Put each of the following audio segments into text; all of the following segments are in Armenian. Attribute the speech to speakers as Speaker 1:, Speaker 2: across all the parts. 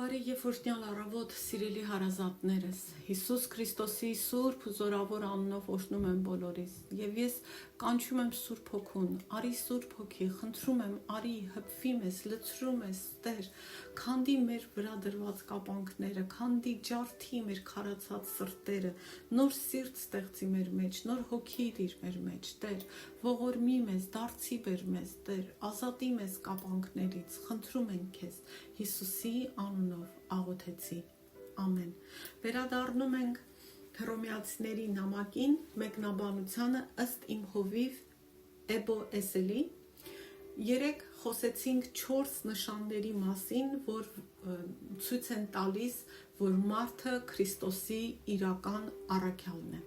Speaker 1: Բարի եւ օրհնյալ առավոտ, սիրելի հարազատներս։ Հիսուս Քրիստոսի սուրբ ու զորավոր անունով օրհնում եմ բոլորիս։ Եվ ես կանչում եմ Սուրբ Հոգուն, արի Սուրբ Հոգի, խնդրում եմ, արի հպվի մեզ, լցրում ես, Տեր, քանդի մեր վրա դրված կապանքները, քանդի ջարդի մեր քարացած սրտերը, նոր սիրտ ստեղծի մեր մեջ, նոր հոգի դիր մեր մեջ, Տեր, ողորմի մեզ, դարձի բեր մեզ, Տեր, ազատի մեզ կապանքներից, խնդրում ենք քեզ, Հիսուսի անունով աղոթեցի, ամեն։ Վերադառնում ենք Հռոմեացիների նամակին, մեկնաբանությանը ըստ իմ հովիվ Էբո Էսելի։ Երեք խոսեցինք 4 նշանների մասին, որ ցույց են տալիս, որ մարդը Քրիստոսի իրական առաքյալն է։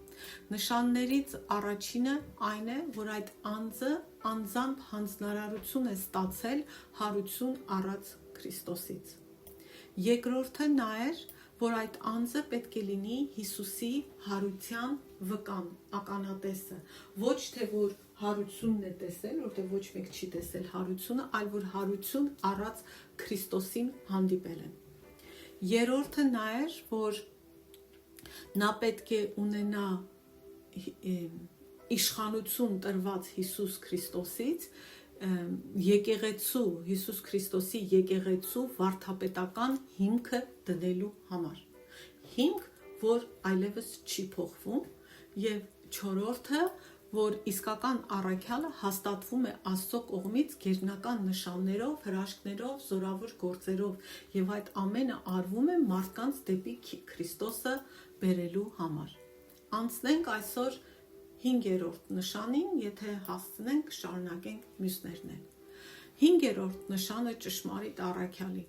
Speaker 1: Նշաններից առաջինը այն է, որ այդ անձը անձամբ հանձնարարություն է ստացել հարություն առած Քրիստոսից։ Երկրորդը նա էր, որ այդ անձը պետք է լինի Հիսուսի հարության վկան, ականատեսը, ոչ թե որ հարությունն է տեսել, որտեղ ոչ մեկ չի տեսել հարությունը, այլ որ հարություն առած Քրիստոսին հանդիպել են։ Երրորդը նա էր, որ նա պետք է ունենա իշխանություն տրված Հիսուս Քրիստոսից, եկեղեցու, Հիսուս Քրիստոսի եկեղեցու վարդապետական հիմքը դնելու համար։ Հիմք, որ այլևս չի փոխվում, եւ չորրորդը, որ իսկական առաքյալը հաստատվում է Աստծո կողմից գերբնական նշաններով, հրաշքներով, զորավոր գործերով, եւ այդ ամենը արվում է մարդկանց դեպի Քրիստոսը բերելու համար։ Անցնենք այսօր 5-րդ նշանին, եթե հասցնենք, շարունակենք մյուսներն են։ 5-րդ նշանը ճշմարիտ առաքյալի։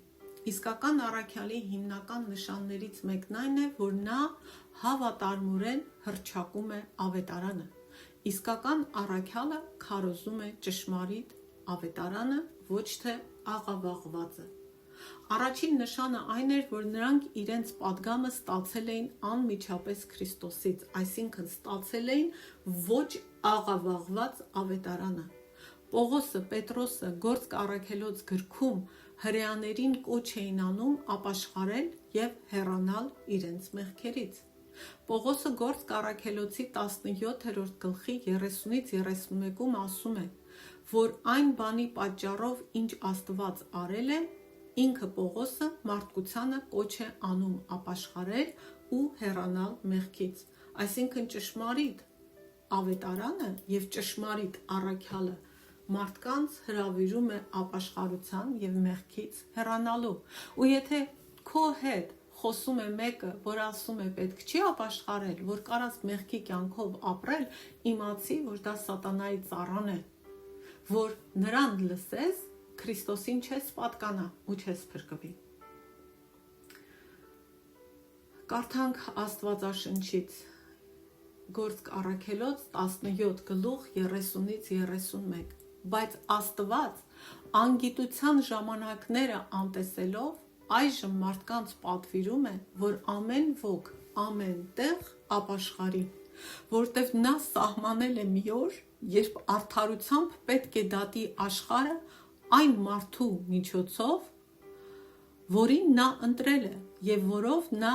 Speaker 1: Իսկական առաքյալի հիմնական նշաններից մեկն այն է, որ նա հավատարմորեն հռչակում է ավետարանը։ Իսկական առաքյալը քարոզում է ճշմարիտ ավետարանը, ոչ թե աղավաղվածը։ Առաջին նշանը այն էր, որ նրանք իրենց պատգամը ստացել էին անմիջապես Քրիստոսից, այսինքն ստացել էին ոչ աղավաղված ավետարանը։ Պողոսը, Պետրոսը Գործք առաքելոց գրքում հրեաներին կոչ էին անում ապաշխարել եւ հեռանալ իրենց մեղքերից։ Պողոսը Գործք առաքելոցի 17-րդ գլխի 30-ից 31-ում ասում է, որ այն բանի պատճառով, ինչ Աստված արել է, ինքը Պողոսը մարդկությանը կոչ է անում ապաշխարել ու հեռանալ մեղքից։ Այսինքն ճշմարիտ ավետարանը եւ ճշմարիտ առաքյալը մարդկանց հրավիրում է ապաշխարության եւ մեղքից հեռանալու։ Ու եթե քո հետ խոսում է մեկը, որ ասում է պետք չի ապաշխարել, որ կարաս մեղքի կյանքով ապրել, իմացի, որ դա սատանայի ծառան է, որ նրան լսես, Քրիստոսին չես պատկանա ու չես փրկվի։ Կարդանք Աստվածաշնչից Գործք առաքելոց 17 գլուխ 30-ից 31։ Բայց Աստված անգիտության ժամանակները անտեսելով այժմ մարդկանց պատվիրում է, որ ամեն ոք ամեն տեղ ապաշխարի, որտև նա սահմանել է մի օր, երբ արդարությամբ պետք է դատի աշխարհը այն մարդու միջոցով, որին նա ընտրել է եւ որով նա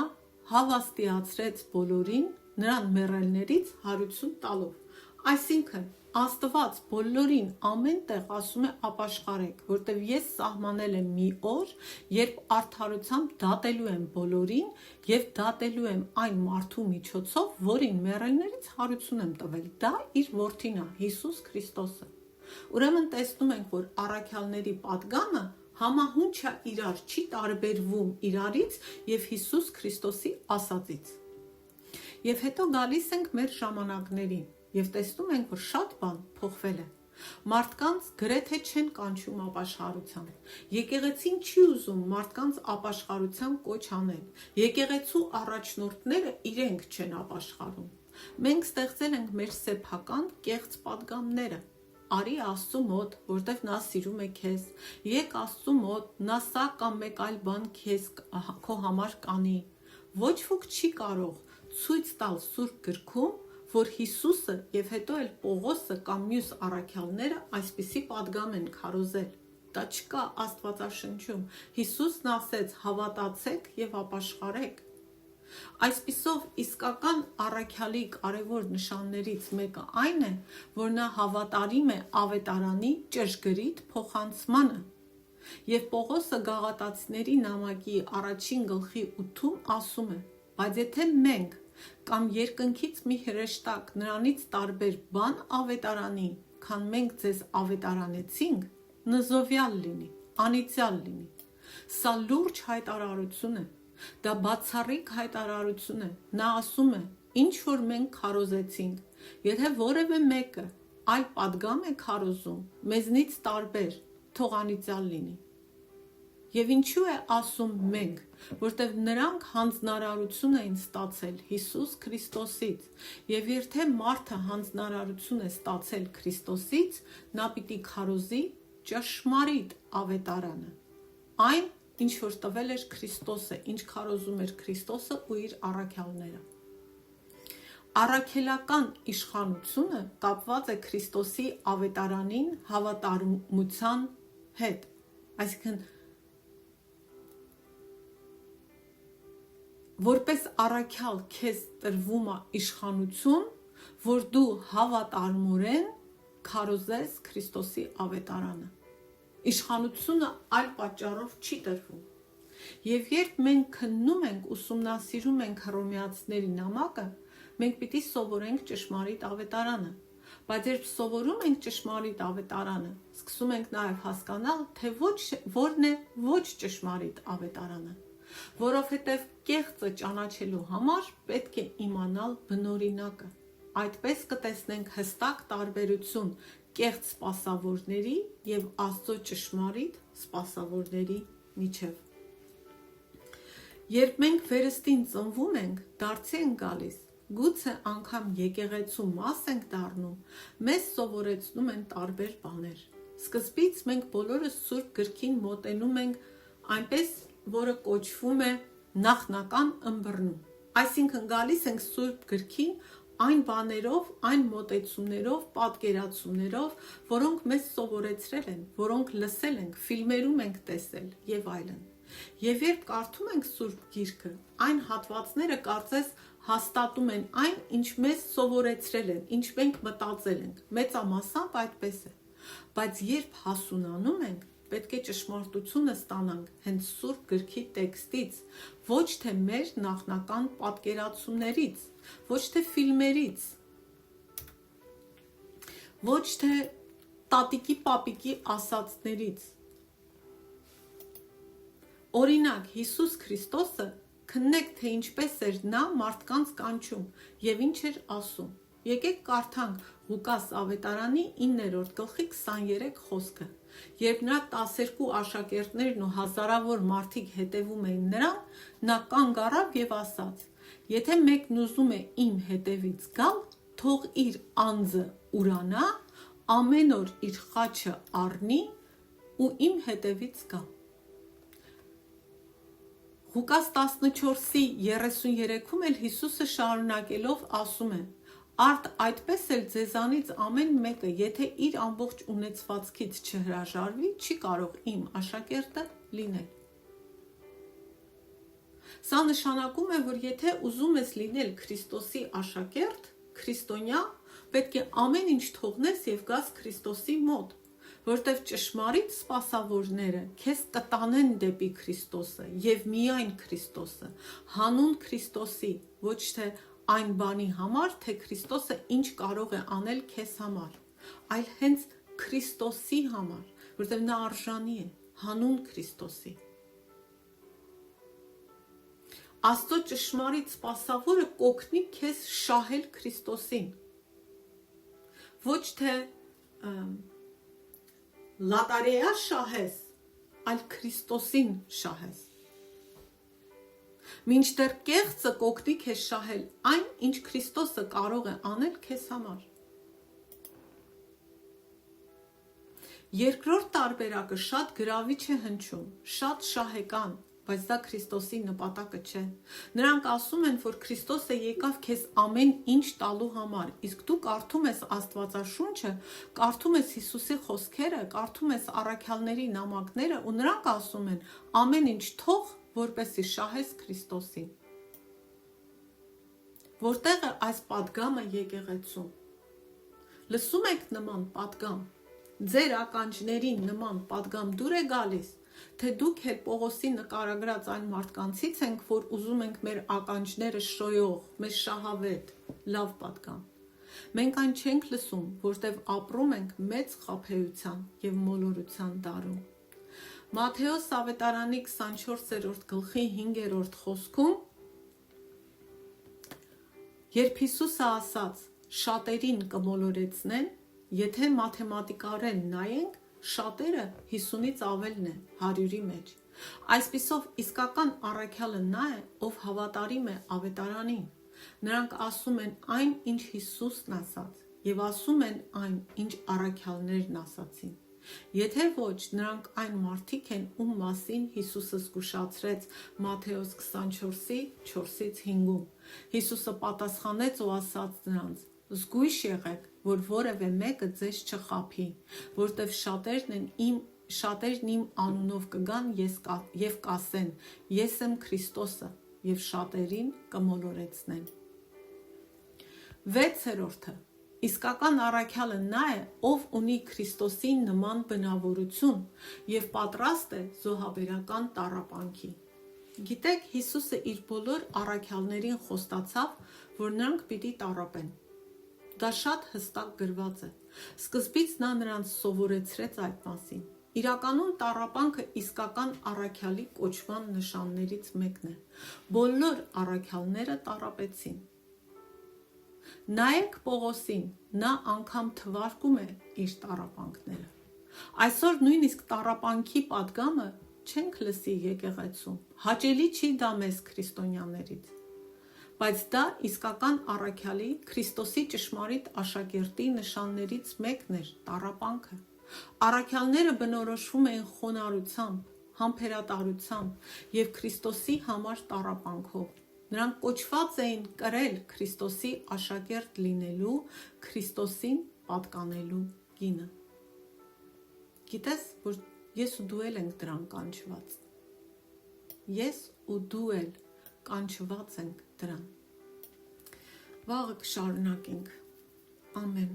Speaker 1: հավաստիացրեց բոլորին նրան մեռելներից հարություն տալով։ Այսինքն Աստված բոլորին ամեն տեղ ասում է ապաշխարեք, որտև ես սահմանել եմ մի օր, երբ արդարությամբ դատելու եմ բոլորին եւ դատելու եմ այն մարդու միջոցով, որին մեռելներից հարություն եմ տվել։ Դա իր որդին է, Հիսուս Քրիստոսը։ Ուրեմն տեսնում ենք, որ առաքյալների պատգամը համահունչ է իրար, չի տարբերվում իրարից եւ Հիսուս Քրիստոսի ասածից։ Եվ հետո գալիս ենք մեր ժամանակներին եւ տեսնում ենք, որ շատ բան փոխվել է։ Մարդկանց գրեթե չեն կանչում ապաշխարության։ Եկեղեցին չի ուզում մարդկանց ապաշխարության կոչ անել։ Եկեղեցու առաջնորդները իրենք չեն ապաշխարում։ Մենք ստեղծել ենք մեր սեփական կեղծ պատգամները։ Արի Աստծու մոտ, որտեվ նա սիրում է քեզ։ Եկ Աստծու մոտ, նա սա կամ մեկ այլ բան քեզ քո համար կանի։ Ոչ ոք չի կարող ցույց տալ Սուրբ գրքում, որ Հիսուսը եւ հետո էլ Պողոսը կամ մյուս առաքյալները այսպիսի պատգամ են քարոզել։ Դա չկա Աստվածաշնչում։ Հիսուսն ասեց. հավատացեք եւ ապաշխարեք։ Այսպիսով իսկական առաքյալի կարևոր նշաններից մեկը այն է, որ նա հավատարիմ է ավետարանի ճշգրիտ փոխանցմանը։ Եվ Պողոսը Գաղատացիների նամակի 1:8-ում ասում է. բայց եթե մենք կամ երկնքից մի հրեշտակ նրանից տարբեր բան ավետարանի, քան մենք ձեզ ավետարանեցինք, նզովյալ լինի, անիծյալ լինի։ Սա լուրջ հայտարարություն է, դա բացառիկ հայտարարություն է։ Նա ասում է. ինչ որ մենք քարոզեցինք, եթե որևէ մեկը այլ պատգամ է քարոզում, մեզնից տարբեր, թող անիծյալ լինի։ Եվ ինչու է ասում մենք, որտեղ նրանք հանձնարարություն էին ստացել Հիսուս Քրիստոսից, եւ եթե մարդը հանձնարարություն է ստացել Քրիստոսից, նա պիտի քարոզի ճշմարիտ ավետարանը։ Այն, ինչ որ տվել էր Քրիստոսը, ինչ քարոզում էր Քրիստոսը ու իր առաքյալները։ Առաքելական իշխանությունը կապված է Քրիստոսի ավետարանին հավատարմության հետ, այսինքն որպես առաքյալ քեզ տրվում է իշխանություն, որ դու հավատարմորեն քարոզես Քրիստոսի ավետարանը։ Իշխանությունը այլ պատճառով չի տրվում։ Եվ երբ մենք քննում ենք, ուսումնասիրում ենք Հռոմեացիների նամակը, մենք պիտի սովորենք ճշմարիտ ավետարանը։ Բայց երբ սովորում ենք ճշմարիտ ավետարանը, սկսում ենք նաև հասկանալ, թե որն է ոչ ճշմարիտ ավետարանը, որովհետև կեղծը ճանաչելու համար պետք է իմանալ բնօրինակը։ Այդպես կտեսնենք հստակ տարբերություն կեղծ սպասավորների և Աստծո ճշմարիտ սպասավորների միջև։ Երբ մենք վերստին ծնվում ենք, դարձի ենք գալիս, գուցե անգամ եկեղեցու մաս ենք դառնում, մեզ սովորեցնում են տարբեր բաներ։ Սկզբից մենք բոլորս Սուրբ Գրքին մոտենում ենք այնպես, որը կոչվում է նախնական ըմբռնում։ Այսինքն գալիս ենք Սուրբ Գրքին այն բաներով, այն մոտեցումներով, պատկերացումներով, որոնք մեզ սովորեցրել են, որոնք լսել ենք, ֆիլմերում ենք տեսել եւ այլն։ Եվ երբ կարդում ենք Սուրբ Գիրքը, այն հատվածները կարծես հաստատում են այն, ինչ մեզ սովորեցրել են, ինչ մենք մտածել ենք։ Մեծամասամբ այդպես է։ Բայց երբ հասունանում ենք, պետք է ճշմարտությունը ստանանք հենց Սուրբ Գրքի տեքստից, ոչ թե մեր նախնական պատկերացումներից, ոչ թե ֆիլմերից, ոչ թե տատիկի պապիկի ասածներից։ Օրինակ, Հիսուս Քրիստոսը քննեք, թե ինչպես էր նա մարդկանց կանչում եւ ինչ էր ասում։ Եկեք կարդանք Ղուկաս ավետարանի 9-րդ գլխի 23 խոսքը։ Երբ նրա 12 աշակերտներն ու հազարավոր մարդիկ հետևում էին նրան, նա կանգ առավ եւ ասաց. եթե մեկն ուզում է իմ հետևից գալ, թող իր անձը ուրանա, ամեն օր իր խաչը առնի ու իմ հետևից գա։ Ղուկաս 14:33-ում էլ Հիսուսը շարունակելով ասում է. Արդ այդպես էլ ձեզանից ամեն մեկը, եթե իր ամբողջ ունեցվածքից չհրաժարվի, չի կարող իմ աշակերտը լինել։ Սա նշանակում է, որ եթե ուզում ես լինել Քրիստոսի աշակերտ, քրիստոնյա, պետք է ամեն ինչ թողնես եւ գաս Քրիստոսի մոտ, որտեղ ճշմարիտ սպասավորները քեզ կտանեն դեպի Քրիստոսը եւ միայն Քրիստոսը, հանուն Քրիստոսի, ոչ թե այն բանի համար, թե Քրիստոսը ինչ կարող է անել քեզ համար, այլ հենց Քրիստոսի համար, որտեղ նա արժանի է, հանուն Քրիստոսի։ Աստծո ճշմարիտ սպասավորը կօգնի քեզ շահել Քրիստոսին, ոչ թե լատարեա շահես, այլ Քրիստոսին շահես։ Մինչդեռ կեղծը կօգնի քեզ շահել այն, ինչ Քրիստոսը կարող է անել քեզ համար։ Երկրորդ տարբերակը շատ գրավիչ է հնչում, շատ շահեկան, բայց դա Քրիստոսի նպատակը չէ։ Նրանք ասում են, որ Քրիստոսը եկավ քեզ ամեն ինչ տալու համար, իսկ դու կարդում ես Աստվածաշունչը, կարդում ես Հիսուսի խոսքերը, կարդում ես առաքյալների նամակները ու նրանք ասում են ամեն ինչ թող, որպեսզի շահես Քրիստոսին։ Որտեղ է այս պատգամը եկեղեցում։ Լսում եք նման պատգամ։ Ձեր ականջներին նման պատգամ դուր է գալիս, թե դուք էլ Պողոսի նկարագրած այն մարդկանցից ենք, որ ուզում ենք մեր ականջները շոյող, մեզ շահավետ, լավ պատգամ։ Մենք այն չենք լսում, որտև ապրում ենք մեծ խաբեության և մոլորության դարում։ Մատթեոս ավետարանի 24-րդ գլխի 5-րդ խոսքում, երբ Հիսուսը ասաց, շատերին կմոլորեցնեն, եթե մաթեմատիկարեն նայենք, շատերը 50-ից ավելն է 100-ի մեջ։ Այսպիսով իսկական առաքյալը նա է, ով հավատարիմ է ավետարանին։ Նրանք ասում են այն, ինչ Հիսուսն ասաց, և ասում են այն, ինչ առաքյալներն ասացին։ Եթե ոչ, նրանք այն մարդիկ են, ում մասին Հիսուսը զգուշացրեց Մատթեոս 24-ի 4-5-ում։ Հիսուսը պատասխանեց ու ասաց նրանց. զգույշ եղեք, որ որևէ մեկը ձեզ չխաբի, որտև շատերն իմ անունով կգան և կասեն, ես եմ Քրիստոսը, և շատերին կմոլորեցնեն։ 6-րդը. իսկական առաքյալը նա է, ով ունի Քրիստոսի նման բնավորություն և պատրաստ է զոհաբերական տառապանքի։ Գիտեք, Հիսուսը իր բոլոր առաքյալներին խոստացավ, որ նրանք պիտի տառապեն։ Դա շատ հստակ գրված է։ Սկզբից նա նրանց սովորեցրեց այդ մասին։ Իրականում տառապանքը իսկական առաքյալի կոչման նշաններից մեկն է։ Բոլոր առաքյալները տառապեցին։ Նայեք Պողոսին, նա անգամ թվարկում է իր տառապանքները։ Այսօր նույնիսկ տառապանքի պատգամը չենք լսի եկեղեցում։ Հաճելի չի դա մեզ քրիստոնյաներից։ Բայց դա իսկական առաքյալի Քրիստոսի ճշմարիտ աշակերտի նշաններից մեկն էր տառապանքը։ Առաքյալները բնորոշվում էին խոնարհությամբ, համբերատարությամբ և Քրիստոսի համար տառապանքով։ Նրանք կոչված էին կրել Քրիստոսի աշակերտ լինելու, Քրիստոսին պատկանելու գինը։ Գիտես, որ ես ու դու էլ ենք դրան կանչված։ Ես ու դու էլ կանչված ենք դրան։ Վաղը կշարունակենք։ Ամեն։